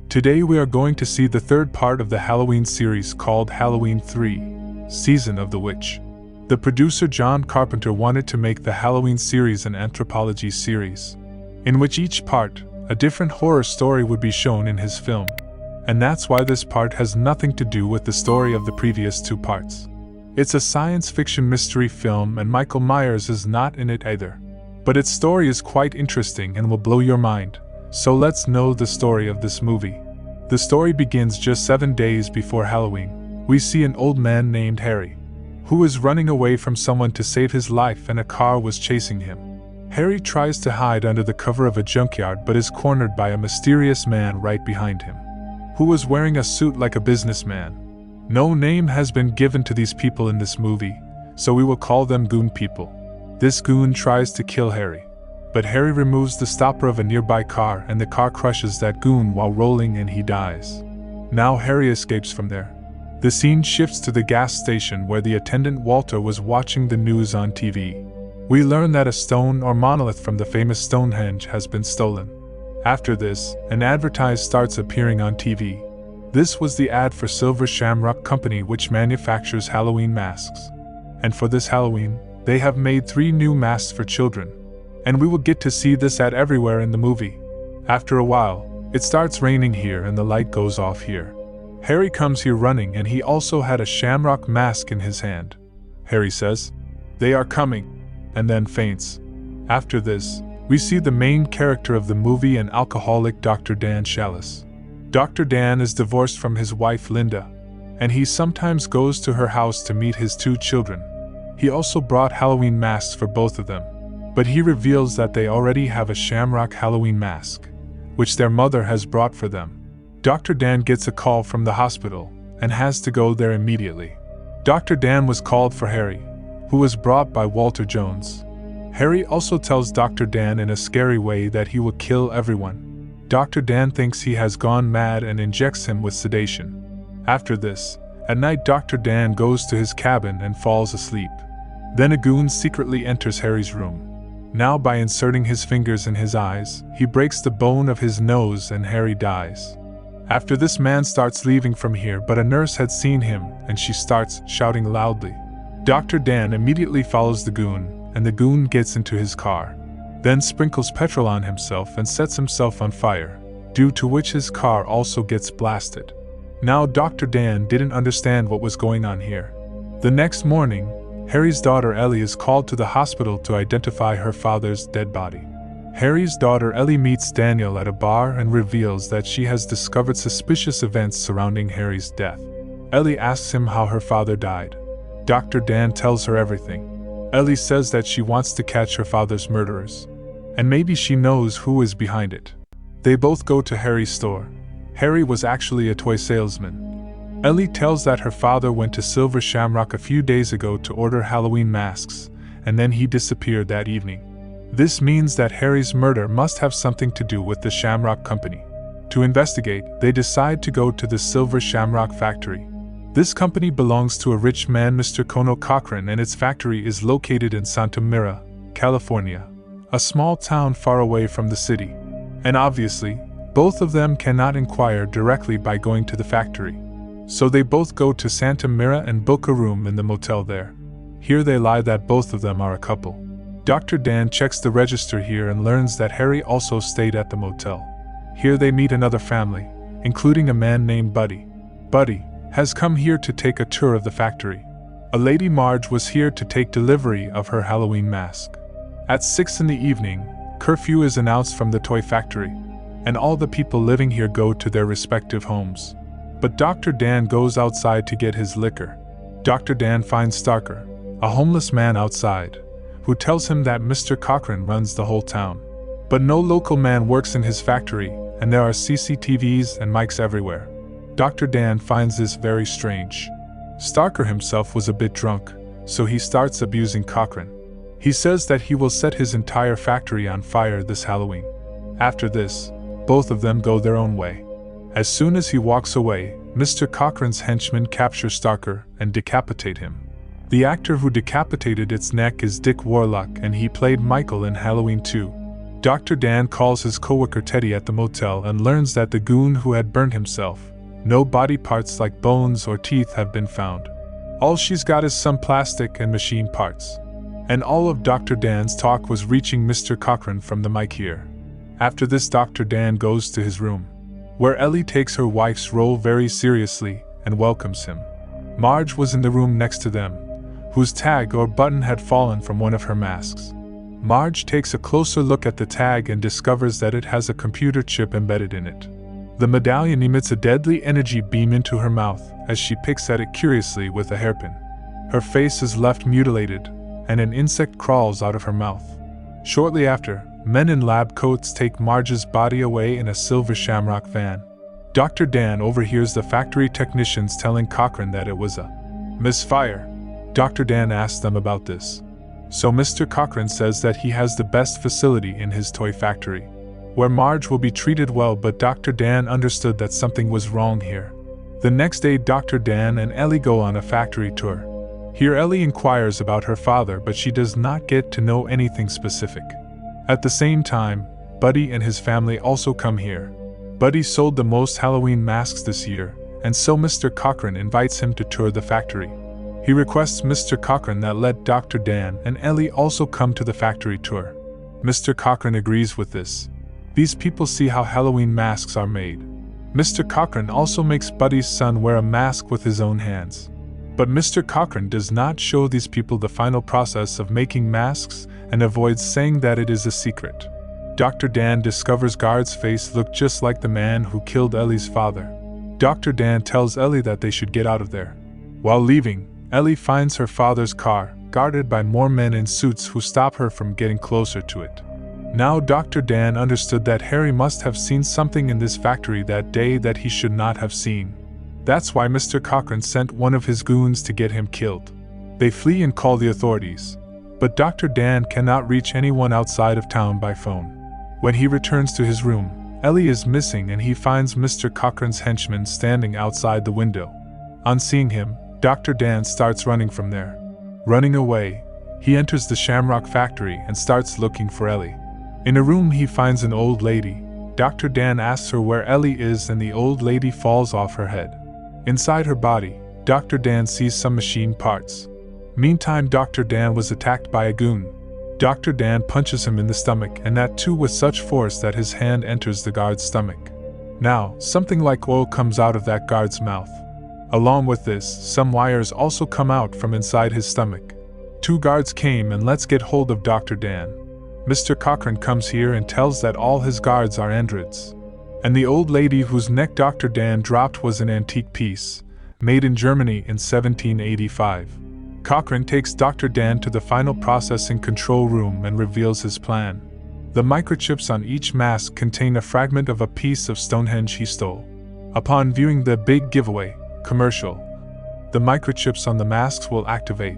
Today we are going to see the third part of the Halloween series called Halloween 3, Season of the Witch. The producer John Carpenter wanted to make the Halloween series an anthology series, in which each part, a different horror story would be shown in his film. And that's why this part has nothing to do with the story of the previous two parts. It's a science fiction mystery film and Michael Myers is not in it either. But its story is quite interesting and will blow your mind. So let's know the story of this movie. The story begins just 7 days before Halloween. We see an old man named Harry, who is running away from someone to save his life and a car was chasing him. Harry tries to hide under the cover of a junkyard but is cornered by a mysterious man right behind him, who was wearing a suit like a businessman. No name has been given to these people in this movie, so we will call them Goon People. This goon tries to kill Harry, but Harry removes the stopper of a nearby car and the car crushes that goon while rolling and he dies. Now Harry escapes from there. The scene shifts to the gas station where the attendant Walter was watching the news on TV. We learn that a stone or monolith from the famous Stonehenge has been stolen. After this, an advertise starts appearing on TV. This was the ad for Silver Shamrock Company, which manufactures Halloween masks. And for this Halloween, they have made 3 new masks for children. And we will get to see this ad everywhere in the movie. After a while, it starts raining here and the light goes off here. Harry comes here running and he also had a shamrock mask in his hand. Harry says, "They are coming," and then faints. After this, we see the main character of the movie, an alcoholic Dr. Dan Chalice. Dr. Dan is divorced from his wife Linda, and he sometimes goes to her house to meet his 2 children. He also brought Halloween masks for both of them, but he reveals that they already have a shamrock Halloween mask, which their mother has brought for them. Dr. Dan gets a call from the hospital and has to go there immediately. Dr. Dan was called for Harry, who was brought by Walter Jones. Harry also tells Dr. Dan in a scary way that he will kill everyone. Dr. Dan thinks he has gone mad and injects him with sedation. After this, at night Dr. Dan goes to his cabin and falls asleep. Then a goon secretly enters Harry's room. Now by inserting his fingers in his eyes, he breaks the bone of his nose and Harry dies. After this man starts leaving from here, but a nurse had seen him and she starts shouting loudly. Dr. Dan immediately follows the goon, and the goon gets into his car, then sprinkles petrol on himself and sets himself on fire, due to which his car also gets blasted. Now Dr. Dan didn't understand what was going on here. The next morning, Harry's daughter Ellie is called to the hospital to identify her father's dead body. Harry's daughter Ellie meets Daniel at a bar and reveals that she has discovered suspicious events surrounding Harry's death. Ellie asks him how her father died. Dr. Dan tells her everything. Ellie says that she wants to catch her father's murderers, and maybe she knows who is behind it. They both go to Harry's store. Harry was actually a toy salesman. Ellie tells that her father went to Silver Shamrock a few days ago to order Halloween masks, and then he disappeared that evening. This means that Harry's murder must have something to do with the Shamrock Company. To investigate, they decide to go to the Silver Shamrock factory. This company belongs to a rich man, Mr. Kono Cochran, and its factory is located in Santa Mira, California, a small town far away from the city. And obviously, both of them cannot inquire directly by going to the factory. So they both go to Santa Mira and book a room in the motel there. Here they lie that both of them are a couple. Dr. Dan checks the register here and learns that Harry also stayed at the motel. Here they meet another family, including a man named Buddy. Buddy has come here to take a tour of the factory. A lady Marge was here to take delivery of her Halloween mask. At 6 in the evening, curfew is announced from the toy factory, and all the people living here go to their respective homes. But Dr. Dan goes outside to get his liquor. Dr. Dan finds Starker, a homeless man outside, who tells him that Mr. Cochran runs the whole town. But no local man works in his factory, and there are CCTVs and mics everywhere. Dr. Dan finds this very strange. Starker himself was a bit drunk, so he starts abusing Cochran. He says that he will set his entire factory on fire this Halloween. After this, both of them go their own way. As soon as he walks away, Mr. Cochran's henchmen capture Starker and decapitate him. The actor who decapitated its neck is Dick Warlock, and he played Michael in Halloween 2. Dr. Dan calls his coworker Teddy at the motel and learns that the goon who had burned himself, no body parts like bones or teeth have been found. All she's got is some plastic and machine parts. And all of Dr. Dan's talk was reaching Mr. Cochran from the mic here. After this, Dr. Dan goes to his room, where Ellie takes her wife's role very seriously and welcomes him. Marge was in the room next to them, whose tag or button had fallen from one of her masks. Marge takes a closer look at the tag and discovers that it has a computer chip embedded in it. The medallion emits a deadly energy beam into her mouth as she picks at it curiously with a hairpin. Her face is left mutilated, and an insect crawls out of her mouth. Shortly after, men in lab coats take Marge's body away in a silver Shamrock van. Dr. Dan overhears the factory technicians telling Cochran that it was a misfire. Dr. Dan asks them about this. So Mr. Cochran says that he has the best facility in his toy factory, where Marge will be treated well, but Dr. Dan understood that something was wrong here. The next day, Dr. Dan and Ellie go on a factory tour. Here Ellie inquires about her father, but she does not get to know anything specific. At the same time, Buddy and his family also come here. Buddy sold the most Halloween masks this year, and so Mr. Cochran invites him to tour the factory. He requests Mr. Cochran that let Dr. Dan and Ellie also come to the factory tour. Mr. Cochran agrees with this. These people see how Halloween masks are made. Mr. Cochran also makes Buddy's son wear a mask with his own hands. But Mr. Cochran does not show these people the final process of making masks and avoids saying that it is a secret. Dr. Dan discovers Guard's face looked just like the man who killed Ellie's father. Dr. Dan tells Ellie that they should get out of there. While leaving, Ellie finds her father's car, guarded by more men in suits who stop her from getting closer to it. Now Dr. Dan understood that Harry must have seen something in this factory that day that he should not have seen. That's why Mr. Cochran sent one of his goons to get him killed. They flee and call the authorities, but Dr. Dan cannot reach anyone outside of town by phone. When he returns to his room, Ellie is missing and he finds Mr. Cochran's henchman standing outside the window. On seeing him, Dr. Dan starts running from there. Running away, he enters the Shamrock factory and starts looking for Ellie. In a room he finds an old lady. Dr. Dan asks her where Ellie is and the old lady falls off her head. Inside her body, Dr. Dan sees some machine parts. Meantime, Dr. Dan was attacked by a goon. Dr. Dan punches him in the stomach, and that too with such force that his hand enters the guard's stomach. Now, something like oil comes out of that guard's mouth. Along with this, some wires also come out from inside his stomach. 2 guards came and let's get hold of Dr. Dan. Mr. Cochran comes here and tells that all his guards are androids. And the old lady whose neck Dr. Dan dropped was an antique piece, made in Germany in 1785. Cochran takes Dr. Dan to the final processing control room and reveals his plan. The microchips on each mask contain a fragment of a piece of Stonehenge he stole. Upon viewing the big giveaway commercial, the microchips on the masks will activate,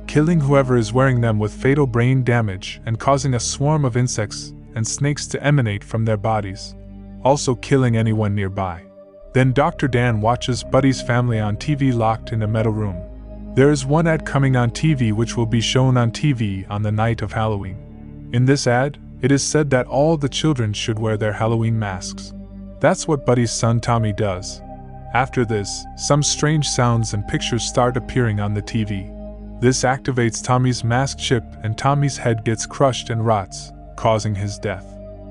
killing whoever is wearing them with fatal brain damage and causing a swarm of insects and snakes to emanate from their bodies, also killing anyone nearby. Then Dr. Dan watches Buddy's family on TV locked in a metal room. There is one ad coming on TV which will be shown on TV on the night of Halloween. In this ad, it is said that all the children should wear their Halloween masks. That's what Buddy's son Tommy does. After this, some strange sounds and pictures start appearing on the TV. This activates Tommy's mask chip and Tommy's head gets crushed and rots, causing his death.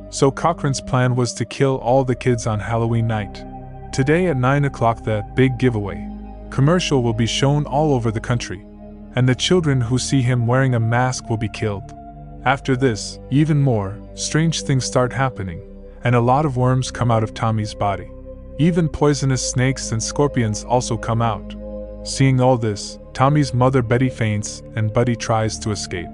So Cochran's plan was to kill all the kids on Halloween night. Today at 9 o'clock the big giveaway commercial will be shown all over the country, and the children who see him wearing a mask will be killed. After this, even more strange things start happening, and a lot of worms come out of Tommy's body. Even poisonous snakes and scorpions also come out. Seeing all this, Tommy's mother Betty faints and Buddy tries to escape.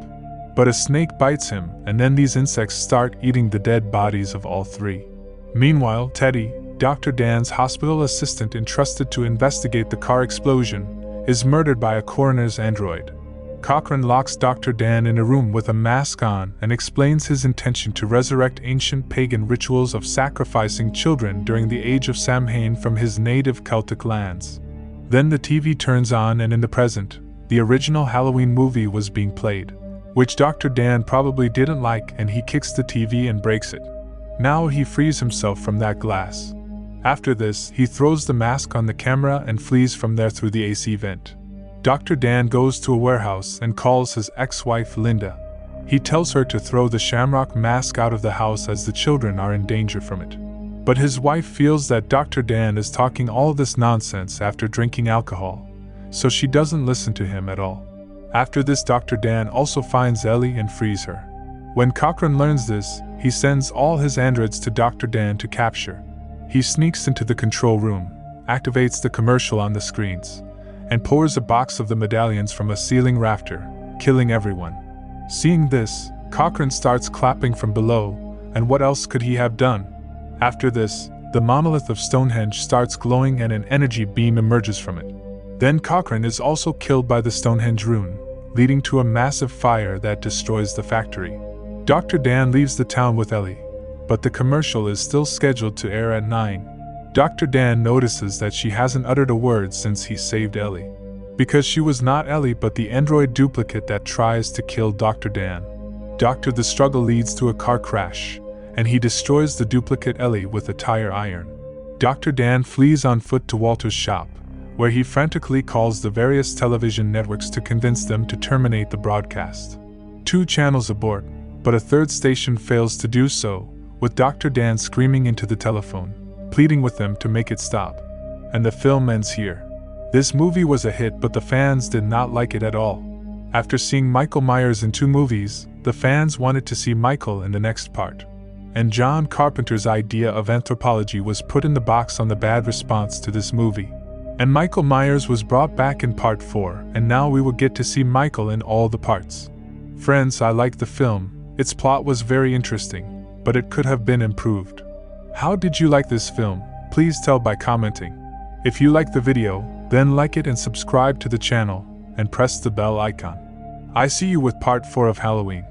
But a snake bites him, and then these insects start eating the dead bodies of all 3. Meanwhile, Teddy, Dr. Dan's hospital assistant entrusted to investigate the car explosion, is murdered by a coroner's android. Cochran locks Dr. Dan in a room with a mask on and explains his intention to resurrect ancient pagan rituals of sacrificing children during the age of Samhain from his native Celtic lands. Then the TV turns on and in the present, the original Halloween movie was being played. which Dr. Dan probably didn't like, and he kicks the TV and breaks it. Now he frees himself from that glass. After this, he throws the mask on the camera and flees from there through the AC vent. Dr. Dan goes to a warehouse and calls his ex-wife Linda. He tells her to throw the shamrock mask out of the house as the children are in danger from it. But his wife feels that Dr. Dan is talking all this nonsense after drinking alcohol, so she doesn't listen to him at all. After this, Dr. Dan also finds Ellie and frees her. When Cochran learns this, he sends all his androids to Dr. Dan to capture. He sneaks into the control room, activates the commercial on the screens, and pours a box of the medallions from a ceiling rafter, killing everyone. Seeing this, Cochran starts clapping from below, and what else could he have done? After this, the monolith of Stonehenge starts glowing and an energy beam emerges from it. Then Cochran is also killed by the Stonehenge rune, leading to a massive fire that destroys the factory. Dr. Dan leaves the town with Ellie, but the commercial is still scheduled to air at 9. Dr. Dan notices that she hasn't uttered a word since he saved Ellie, because she was not Ellie but the android duplicate that tries to kill Dr. Dan. The struggle leads to a car crash, and he destroys the duplicate Ellie with a tire iron. Dr. Dan flees on foot to Walter's shop, where he frantically calls the various television networks to convince them to terminate the broadcast. 2 channels abort, but a 3rd station fails to do so, with Dr. Dan screaming into the telephone, pleading with them to make it stop. And the film ends here. This movie was a hit, but the fans did not like it at all. After seeing Michael Myers in 2 movies, the fans wanted to see Michael in the next part. And John Carpenter's idea of anthropology was put in the box on the bad response to this movie. And Michael Myers was brought back in part 4, and now we will get to see Michael in all the parts. Friends, I liked the film. Its plot was very interesting, but it could have been improved. How did you like this film? Please tell by commenting. If you like the video, then like it and subscribe to the channel, and press the bell icon. I see you with part 4 of Halloween.